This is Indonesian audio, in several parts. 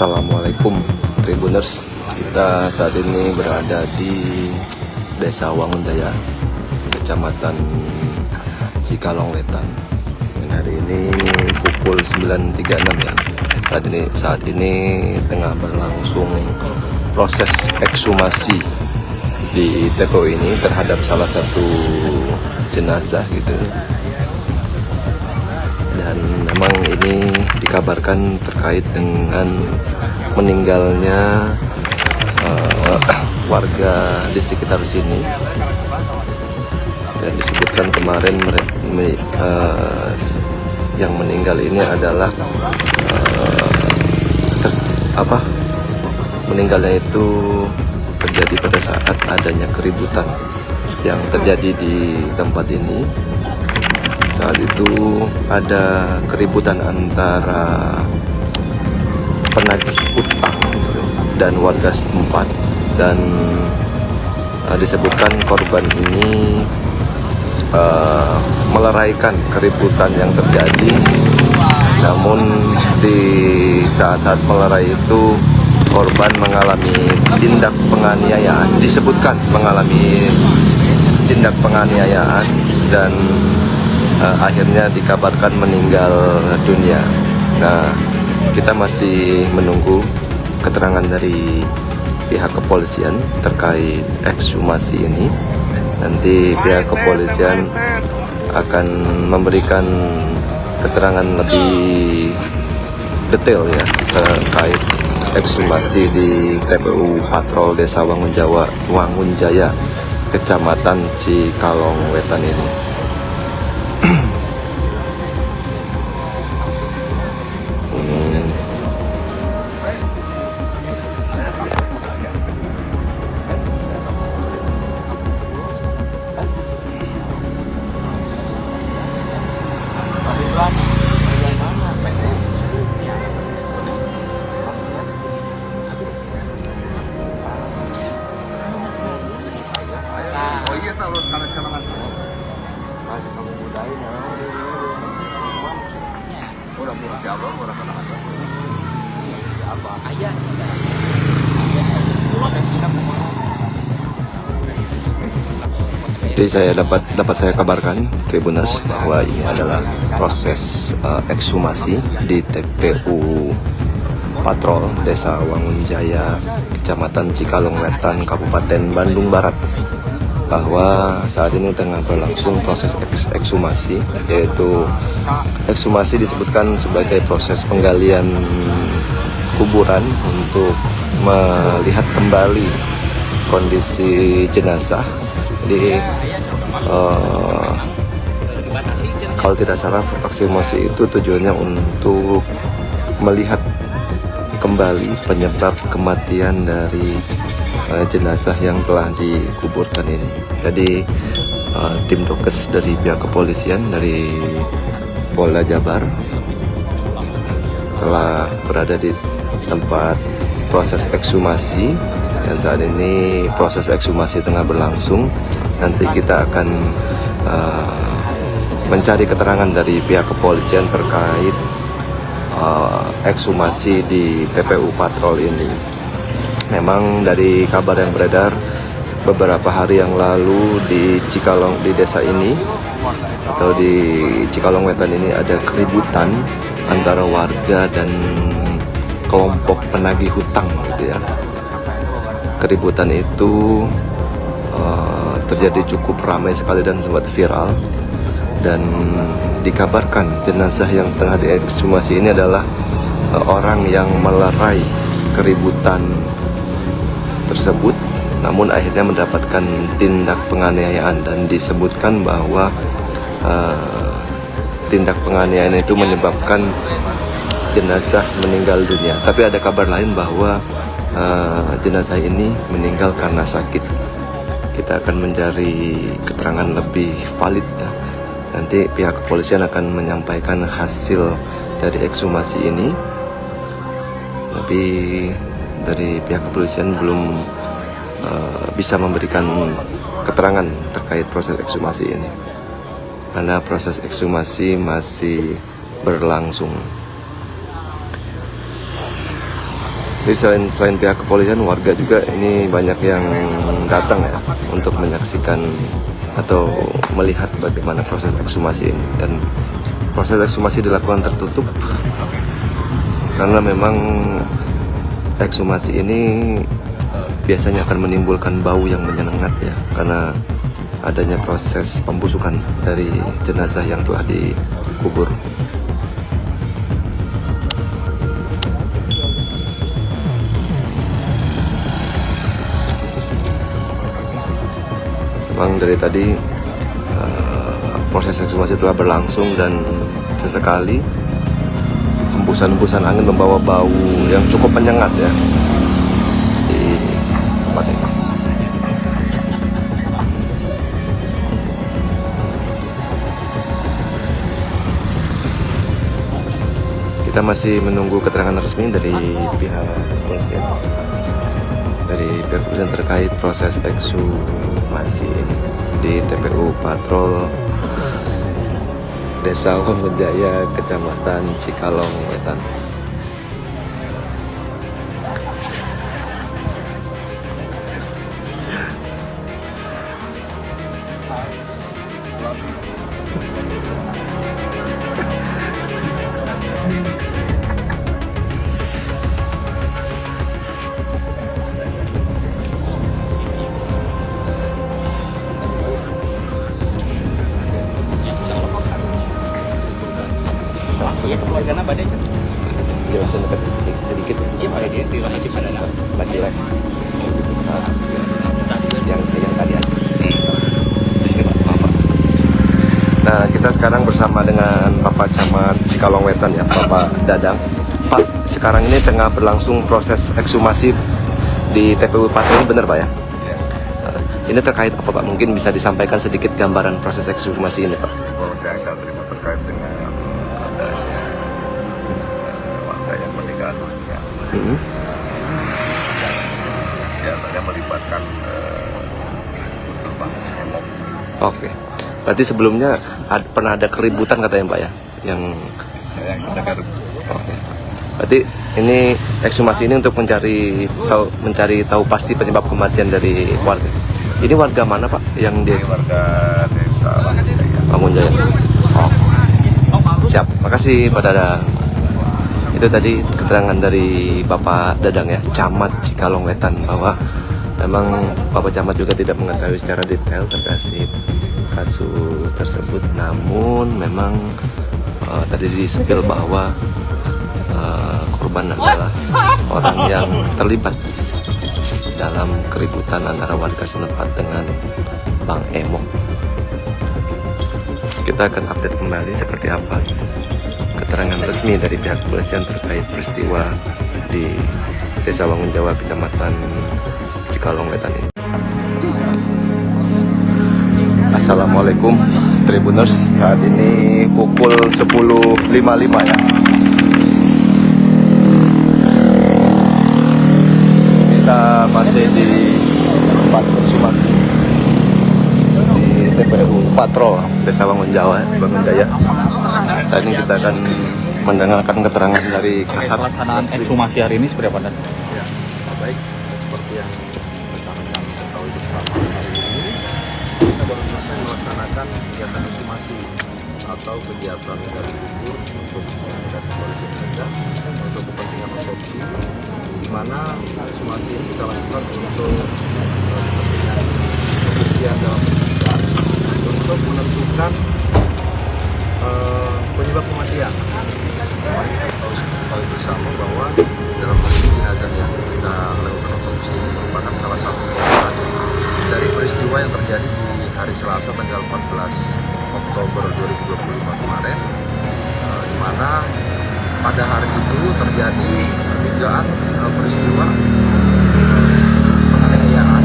Assalamualaikum Tribuners. Kita saat ini berada di Desa Wangunjaya, Kecamatan Cikalong Wetan. Dan hari ini pukul 9.36 ya. Saat ini tengah berlangsung proses ekshumasi di TPU ini terhadap salah satu jenazah gitu. Dan memang ini dikabarkan terkait dengan meninggalnya warga di sekitar sini, dan disebutkan kemarin yang meninggal ini adalah meninggalnya itu terjadi pada saat adanya keributan yang terjadi di tempat ini. Saat itu ada keributan antara penagih utang dan warga setempat, dan disebutkan korban ini meleraikan keributan yang terjadi. Namun di saat-saat melerai itu korban mengalami tindak penganiayaan, disebutkan mengalami tindak penganiayaan, dan akhirnya dikabarkan meninggal dunia. Nah, kita masih menunggu keterangan dari pihak kepolisian terkait ekshumasi ini. Nanti pihak kepolisian akan memberikan keterangan lebih detail ya terkait ekshumasi di TPU Patrol Desa Wangunjaya, Kecamatan Cikalong Wetan ini. Oh iya tahu karena sekarang masih kamu mudahin ya. Udah murah siapa? Murah kena asal. Apa? Ayah sudah. Jadi saya dapat saya kabarkan Tribuners bahwa ini adalah proses ekshumasi di TPU Patrol Desa Wangunjaya, Kecamatan Cikalong Wetan, Kabupaten Bandung Barat, bahwa saat ini tengah berlangsung proses ekshumasi, yaitu ekshumasi disebutkan sebagai proses penggalian kuburan untuk melihat kembali kondisi jenazah. Jadi kalau tidak salah ekshumasi itu tujuannya untuk melihat kembali penyebab kematian dari jenazah yang telah dikuburkan ini. Jadi tim dokes dari pihak kepolisian dari Polda Jabar telah berada di tempat proses ekshumasi, dan saat ini proses ekshumasi tengah berlangsung. Nanti kita akan mencari keterangan dari pihak kepolisian terkait ekshumasi di TPU Patrol ini. Memang dari kabar yang beredar beberapa hari yang lalu di desa ini atau di Cikalong Wetan ini ada keributan antara warga dan kelompok penagih hutang gitu ya. Keributan itu terjadi cukup ramai sekali dan sempat viral, dan dikabarkan jenazah yang tengah diekshumasi ini adalah orang yang melerai keributan tersebut, namun akhirnya mendapatkan tindak penganiayaan, dan disebutkan bahwa tindak penganiayaan itu menyebabkan jenazah meninggal dunia. Tapi ada kabar lain bahwa jenazah ini meninggal karena sakit. Kita akan mencari keterangan lebih valid ya. Nanti pihak kepolisian akan menyampaikan hasil dari ekshumasi ini. Tapi dari pihak kepolisian belum bisa memberikan keterangan terkait proses ekshumasi ini, karena proses ekshumasi masih berlangsung. Jadi selain pihak kepolisian, warga juga ini banyak yang datang ya untuk menyaksikan atau melihat bagaimana proses ekshumasi ini. Dan proses ekshumasi dilakukan tertutup karena memang ekshumasi ini biasanya akan menimbulkan bau yang menyengat ya, karena adanya proses pembusukan dari jenazah yang telah dikubur. Memang dari tadi proses ekshumasi telah berlangsung dan sesekali hembusan-hembusan angin membawa bau yang cukup menyengat ya di tempat ini. Kita masih menunggu keterangan resmi dari pihak kepolisian. Dari pihak kepolisian terkait proses ekshumasi ini di TPU Patrol Desa Wangunjaya, Kecamatan Cikalong Wetan. Ya keluarga apa deh? Dia langsung dekat sedikit. Iya pada dia di lokasi pada nama. Lagi yang tadi ada. Nah, kita sekarang bersama dengan Bapak Camat Cikalong Wetan ya, Bapak Dadang. Pak, sekarang ini tengah berlangsung proses ekshumasi di TPU Patrol, benar Pak ya? Ini terkait apa Pak? Mungkin bisa disampaikan sedikit gambaran proses ekshumasi ini Pak? Informasi yang saya terima terkait dengan adanya warga yang meninggal dunia. Diantaranya melibatkan unsur bangsa Elok. Oke. Berarti sebelumnya pernah ada keributan katanya Pak ya? Yang Saya yang sedang Oke. Berarti ini ekshumasi ini untuk mencari tahu pasti penyebab kematian dari warga. Ini warga mana Pak yang dia warga desa Wangunjaya? Oh. Siap. Makasih Pak Dadang. Itu tadi keterangan dari Bapak Dadang ya, Camat Cikalong Wetan, bahwa memang Bapak Camat juga tidak mengetahui secara detail terkait kasus tersebut. Namun memang tadi disepil bahwa korban adalah orang yang terlibat dalam keributan antara warga setempat dengan Bang Emok. Kita akan update kembali seperti apa keterangan resmi dari pihak kepolisian terkait peristiwa di Desa Wangunjaya, Kecamatan Cikalong Wetan ini. Assalamualaikum Tribuners, saat ini pukul 10.55 ya. Kita masih di tempat ekshumasi di TPU Patrol Desa Wangunjaya. Saat ini kita akan mendengarkan keterangan dari Kasat. Pelaksanaan ekshumasi hari ini seperti apa? Ya, baik. Seperti yang rekan-rekan ketahui bersama, hari ini kita baru selesai melaksanakan kegiatan ekshumasi atau kegiatan gali kubur untuk mengangkat kembali jenazah untuk kepentingan otopsi, di mana ekshumasi ini kita lakukan untuk kepentingan pembuktian dalam penyidikan untuk menentukan penyebab kematian. Kita tahu bersama bahwa dalam hal ini jenazah yang kita lakukan otopsi ini merupakan salah satu korban dari peristiwa yang terjadi di hari Selasa tanggal 14 Oktober 2025 kemarin, di mana pada hari itu terjadi dugaan peristiwa penganiayaan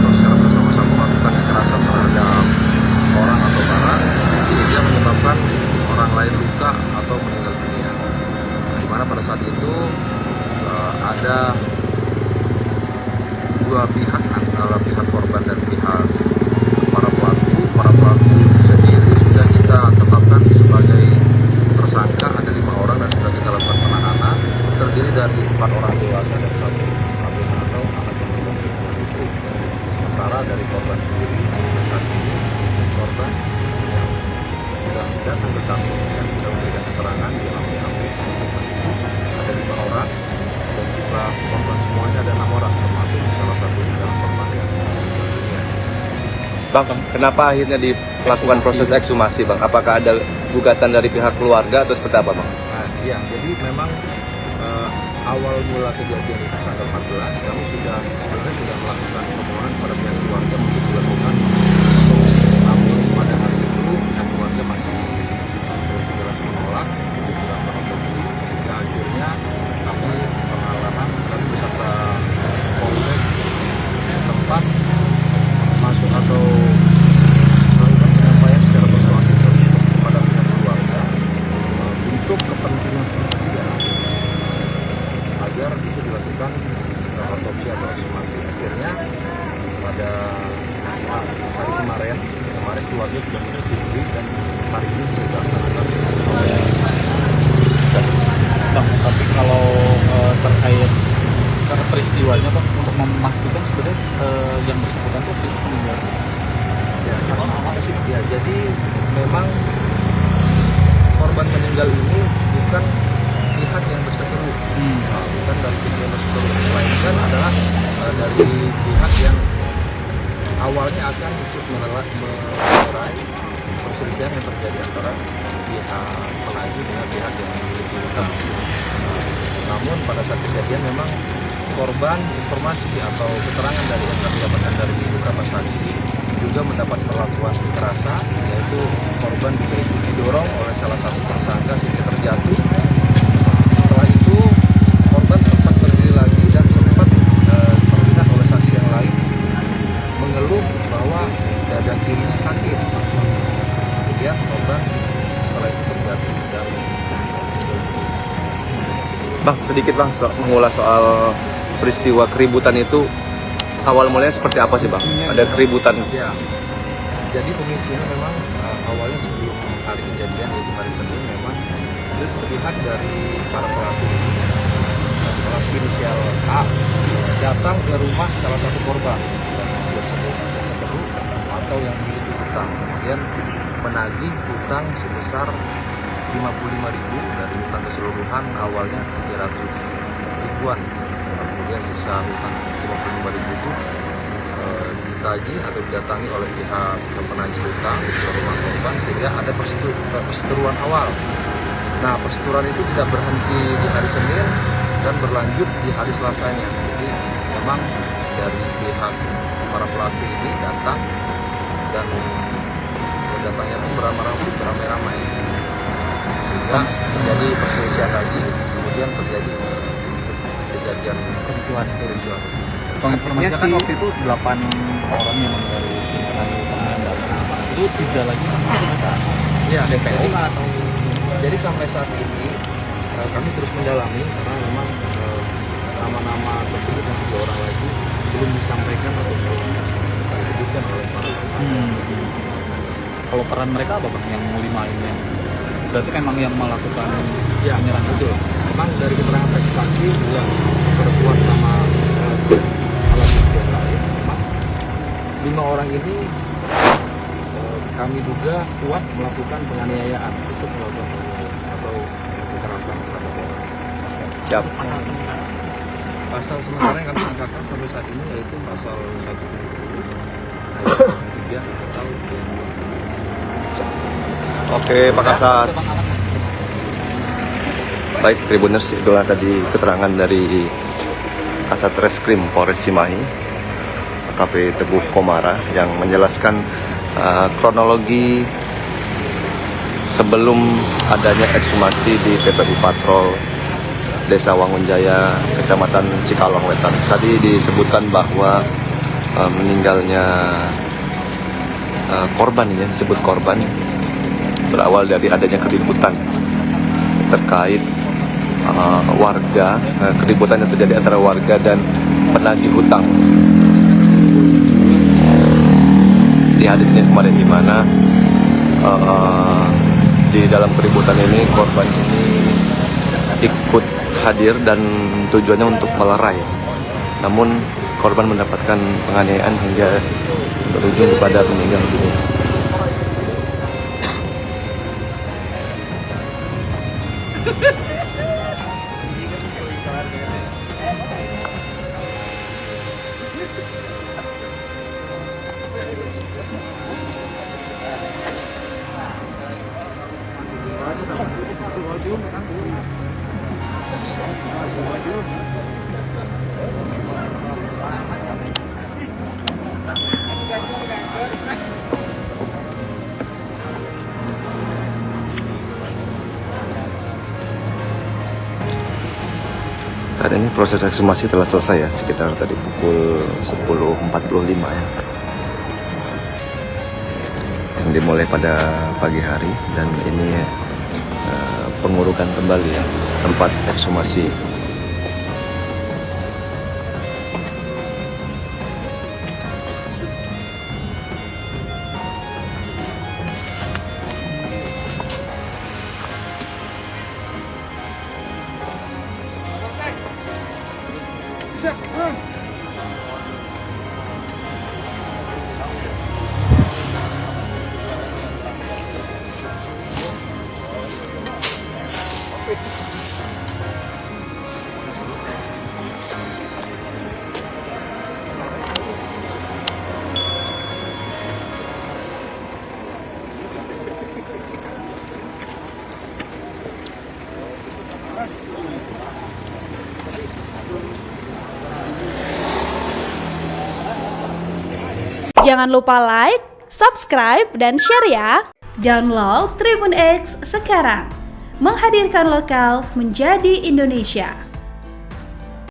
atau secara bersama-sama melakukan kekerasan terhadap orang atau barang yang menyebabkan orang lain luka atau meninggal dunia. Di mana pada saat itu ada dua pihak, antara pihak korban dan pihak para pelaku. Para pelaku sendiri sudah kita tetapkan sebagai tersangka, ada 5 orang dan sudah kita lakukan penahanan, terdiri dari 4 orang dewasa dan 1 Bang, kenapa akhirnya dilakukan proses ekshumasi, Bang? Apakah ada gugatan dari pihak keluarga atau seperti apa, Bang? Nah, iya, jadi memang awal mula kejadian itu tanggal 14 kami sebenarnya sudah melakukan permohonan kepada pihak keluarga untuk dilakukan otopsi. Namun pada hari itu pihak keluarga masih jelas menolak untuk dilakukan otopsi. Hingga akhirnya kami pengalaman kami beserta polsek setempat masuk atau melakukan penyampaian secara persuasif kepada pihak keluarga untuk kepentingan kemudian agar bisa dilakukan otopsi atau ekshumasi. Akhirnya pada hari kemarin keluarga sudah menyetujui dan hari ini bisa dilaksanakan. Bang, tapi kalau terkait karena peristiwanya Bang, untuk memastikan sebenarnya yang bersangkutan itu meninggal. Ya, jadi memang korban meninggal ini bukan pihak yang berseteru, bukan dari pihak yang berseteru, melainkan adalah dari pihak yang awalnya akan ikut melerai perselisihan yang terjadi antara pihak penagih dengan pihak yang memiliki hutang. Namun pada saat kejadian memang korban informasi atau keterangan dari yang kami dapatkan dari beberapa saksi juga mendapat perlakuan kekerasan, yaitu korban juga ikut didorong oleh salah satu tersangka sehingga terjatuh. Setelah itu korban sempat berdiri lagi dan sempat terlihat oleh saksi yang lain mengeluh bahwa dada kirinya sakit. Kemudian korban setelah itu terjatuh dan Bang, sedikit Bang, mengulas soal peristiwa keributan itu awal mulanya seperti apa sih, Bang? Ada keributan. ya, jadi pemicunya memang awalnya sebelum hari kejadian yaitu hari Senin memang pihak dari para pelaku inisial A datang ke rumah salah satu korban tersebut atau yang memiliki hutang, kemudian menagih hutang sebesar 55.000 dari hutang keseluruhan awalnya 300 ribuan, kemudian sisa hutang 55.000 itu ditagih atau didatangi oleh pihak penagih hutang ke rumah korban sehingga ada perseteruan awal. Nah, perseteruan itu tidak berhenti di hari Senin dan berlanjut di hari Selasanya. Jadi memang dari pihak para pelaku ini datang dan datangnya pun beramai-ramai sehingga terjadi perselisihan lagi, kemudian terjadi kejadian kericuhan. Bang, informasinya kan waktu itu 8 orang yang dari penagih hutang yang datang. Itu 3 lagi Ya, DPO atau jadi sampai saat ini kami terus mendalami karena memang nama-nama tersebut yang 3 orang lagi belum disampaikan atau belum disebutkan oleh para tersangka. kalau peran mereka apa Bang yang 5 ini? Berarti memang yang melakukan Ya, penyerangan betul. Memang dari keterangan saksi yang berkuat sama alat bukti yang lain, memang 5 orang ini kami duga kuat melakukan penganiayaan atau kekerasan terhadap orang. Siap. Pasal sementara yang kami angkat sampai saat ini yaitu pasal 170 ayat 3 atau Oke, Pak Kasat. Baik, Tribuners, itulah tadi keterangan dari Kasat Reskrim Polres Cimahi AKP Teguh Komara yang menjelaskan kronologi sebelum adanya ekshumasi di TPU Patrol Desa Wangunjaya, Kecamatan Cikalong Wetan. Tadi disebutkan bahwa meninggalnya korban, ya, disebut korban berawal dari adanya keributan terkait warga, keributan yang terjadi antara warga dan penagih hutang. Di hadisnya kemarin di mana di dalam keributan ini korban ini ikut hadir dan tujuannya untuk melerai. Namun korban mendapatkan penganiayaan hingga berujung kepada meninggal dunia. Saat ini proses ekshumasi telah selesai ya, sekitar tadi pukul 10.45 ya. Yang dimulai pada pagi hari, dan ini pengurukan kembali ya, tempat ekshumasi. Jangan lupa like, subscribe, dan share ya. Download Tribun X sekarang. Menghadirkan lokal menjadi Indonesia.